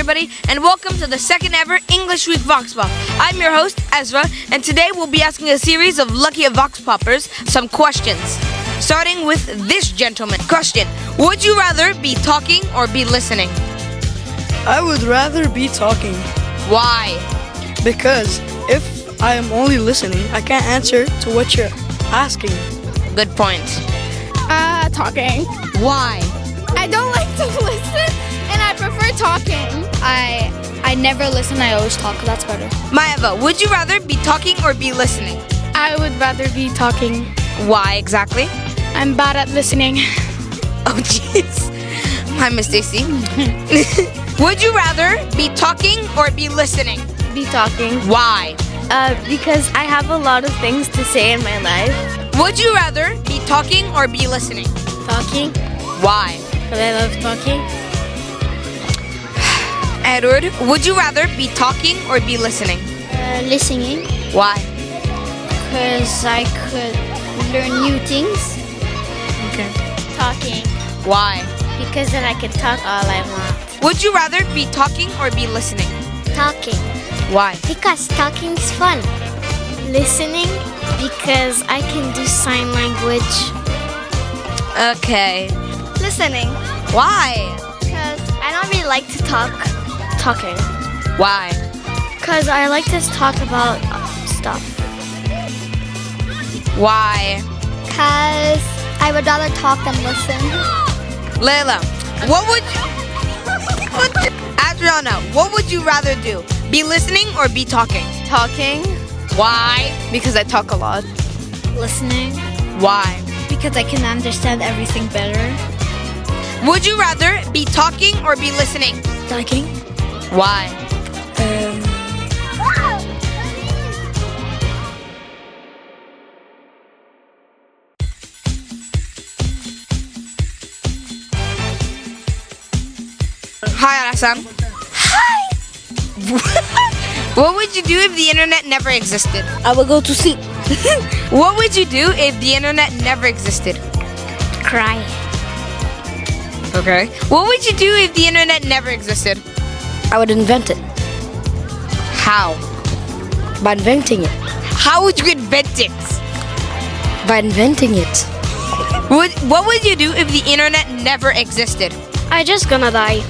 everybody, and welcome to the second ever English Week Vox Pop. I'm your host, Ezra, and today we'll be asking a series of lucky Vox Poppers some questions. Starting with this gentleman. Question: would you rather be talking or be listening? I would rather be talking Why? because if I am only listening, I can't answer to what you're asking. Good point. Talking. Why? I don't like to listen, and I prefer talking. I never listen. I always talk. That's better. Maeva, would you rather be talking or be listening? I would rather be talking. Why exactly? I'm bad at listening. Oh, jeez. Hi, Miss Stacy. Would you rather be talking or be listening? Be talking. Why? Because I have a lot of things to say in my life. Would you rather be talking or be listening? Talking, Why? because I love talking. Edward, would you rather be talking or be listening? Listening, Why? because I could learn new things. Okay. Talking, Why? because then I can talk all I want. Would you rather be talking or be listening? Talking, Why? because talking is fun. Listening, because I can do sign language. Okay. Listening, Why? because I don't really like to talk. Talking, Why? because I like to talk about stuff. Why? Because I would rather talk than listen. Layla, what would Adriana, what would you rather do? Be listening or be talking? Talking Why? because I talk a lot. Listening, Why? because I can understand everything better. Would you rather be talking or be listening? Talking, Why? Hi, Arasam. Hi. What would you do if the internet never existed? I will go to sleep. What would you do if the internet never existed? Cry. Okay. What would you do if the internet never existed? I would invent it. How? By inventing it. How would you invent it? By inventing it. What would you do if the internet never existed? I just gonna die.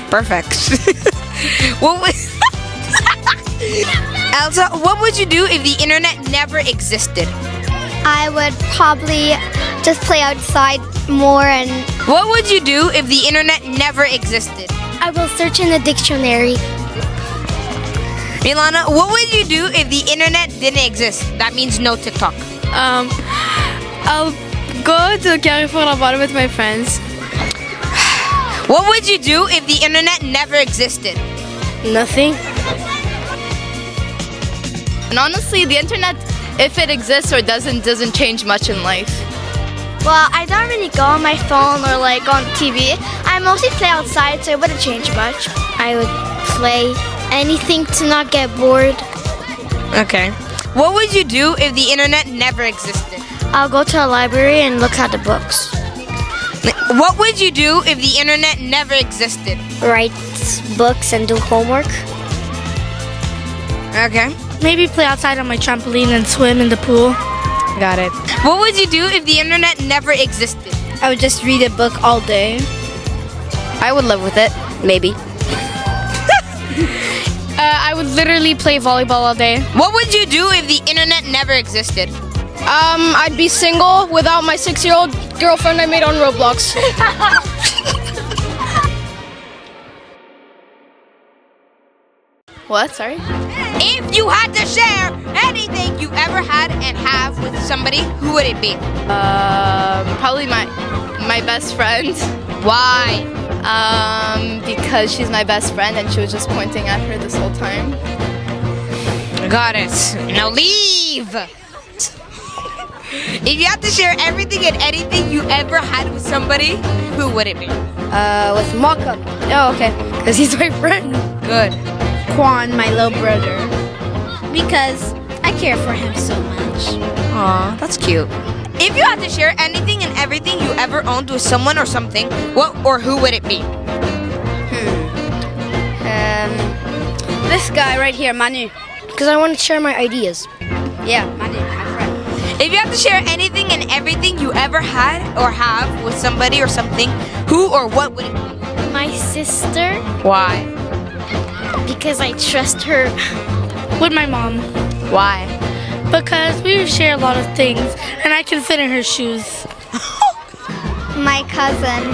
Perfect. What would Elsa, what would you do if the internet never existed? I would probably just play outside more, and What would you do if the internet never existed? I will search in the dictionary. Milana, what would you do if the internet didn't exist? That means no TikTok. I'll go to Carrefour Laval with my friends. What would you do if the internet never existed? Nothing. And honestly, the internet, if it exists or doesn't change much in life. Well, I don't really go on my phone or like on TV. I mostly play outside, so it wouldn't change much. I would play anything to not get bored. Okay. What would you do if the internet never existed? I'll go to a library and look at the books. What would you do if the internet never existed? Write books and do homework. Okay. Maybe play outside on my trampoline and swim in the pool. Got it. What would you do if the internet never existed? I would just read a book all day. I would live with it. Maybe. I would literally play volleyball all day. What would you do if the internet never existed? I'd be single without my 6-year-old girlfriend I made on Roblox. What? Sorry? If you had to share anything you ever had and have with somebody, who would it be? Probably my best friend. Why? Because she's my best friend and she was just pointing at her this whole time. Got it. Now leave! If you had to share everything and anything you ever had with somebody, who would it be? With Malcolm. Oh, okay. Because he's my friend. Good. Quan, my little brother. Because I care for him so much. Aw, that's cute. If you had to share anything and everything you ever owned with someone or something, what or who would it be? This guy right here, Manu. Because I want to share my ideas. Yeah, Manu, my friend. If you have to share anything and everything you ever had or have with somebody or something, who or what would it be? My sister, Why? because I trust her. With my mom. Why? Because we share a lot of things and I can fit in her shoes. My cousin.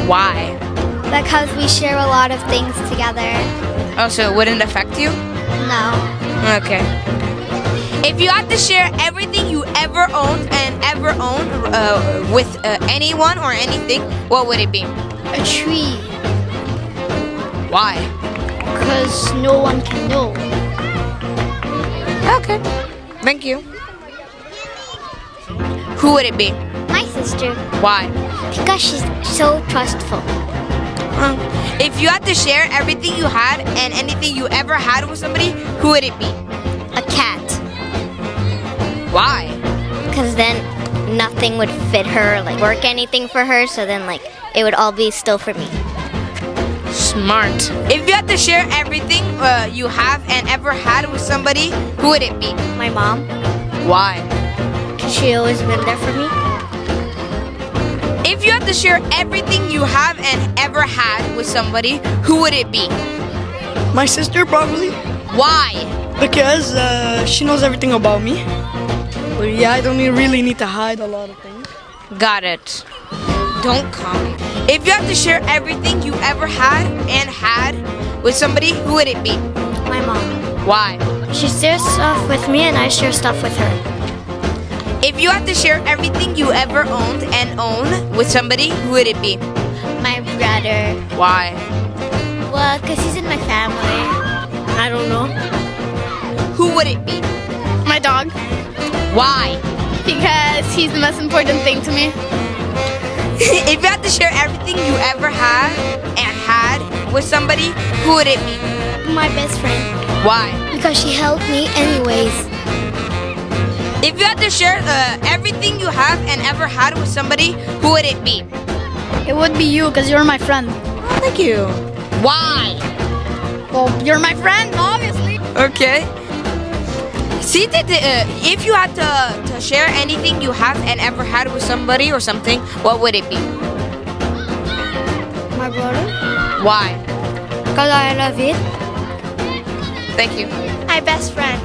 Why? Because we share a lot of things together. Oh, so it wouldn't affect you? No. Okay. If you had to share everything you ever owned with anyone or anything, what would it be? A tree. Why? Because no one can know. Okay. Thank you. Who would it be? My sister. Why? Because she's so trustful. If you had to share everything you had and anything you ever had with somebody, who would it be? A cat. Why? Because then nothing would fit her, like work anything for her, so then like it would all be still for me. Smart. If you had to share everything you have and ever had with somebody, who would it be? My mom, Why? she always been there for me. If you had to share everything you have and ever had with somebody, who would it be? My sister, probably. Why? Because she knows everything about me. But yeah, I don't really need to hide a lot of things. Got it. Don't call me. If you had to share everything you ever had with somebody, who would it be? My mom, Why? she shares stuff with me, and I share stuff with her. If you had to share everything you ever owned with somebody, who would it be? My brother, Why? well, because he's in my family. I don't know. Who would it be? My dog. Why? Because he's the most important thing to me. If you had to share everything you ever had with somebody, who would it be? My best friend. Why? Because she helped me anyways. If you had to share everything you have and ever had with somebody, who would it be? It would be you because you're my friend. Oh, thank you. Why? Well, you're my friend, obviously. Okay. See, if you had to share anything you have and ever had with somebody or something, what would it be? My brother. Why? Because I love it. Thank you. My best friend.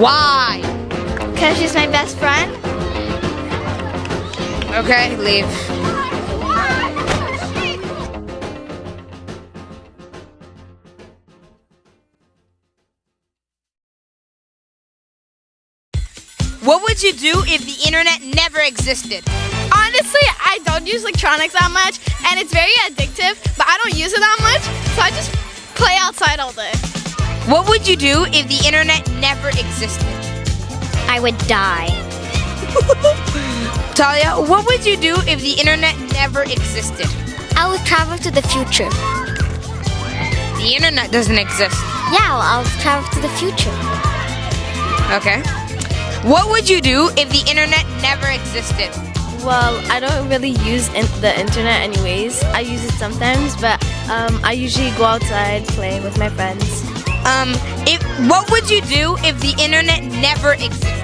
Why? Because she's my best friend. Okay, leave. What would you do if the internet never existed? Honestly, I don't use electronics that much, and it's very addictive, but I don't use it that much, so I just play outside all day. What would you do if the internet never existed? I would die. Talia, what would you do if the internet never existed? I would travel to the future. The internet doesn't exist. Yeah, well, I'll travel to the future. Okay. What would you do if the internet never existed? Well, I don't really use the internet anyways. I use it sometimes, but I usually go outside playing with my friends. What would you do if the internet never existed?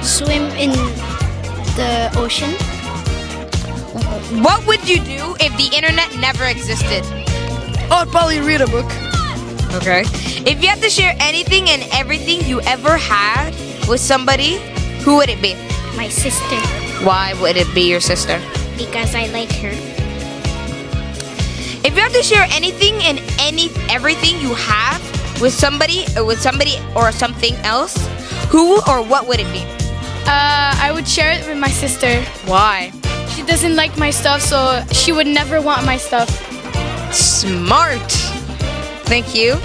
Swim in the ocean. What would you do if the internet never existed? Oh, I'd probably read a book. Okay. If you had to share anything and everything you ever had with somebody, who would it be? My sister. Why would it be your sister? Because I like her. If you had to share anything and everything you have with somebody or something else, who or what would it be? I would share it with my sister. Why? She doesn't like my stuff, so she would never want my stuff. Smart. Thank you.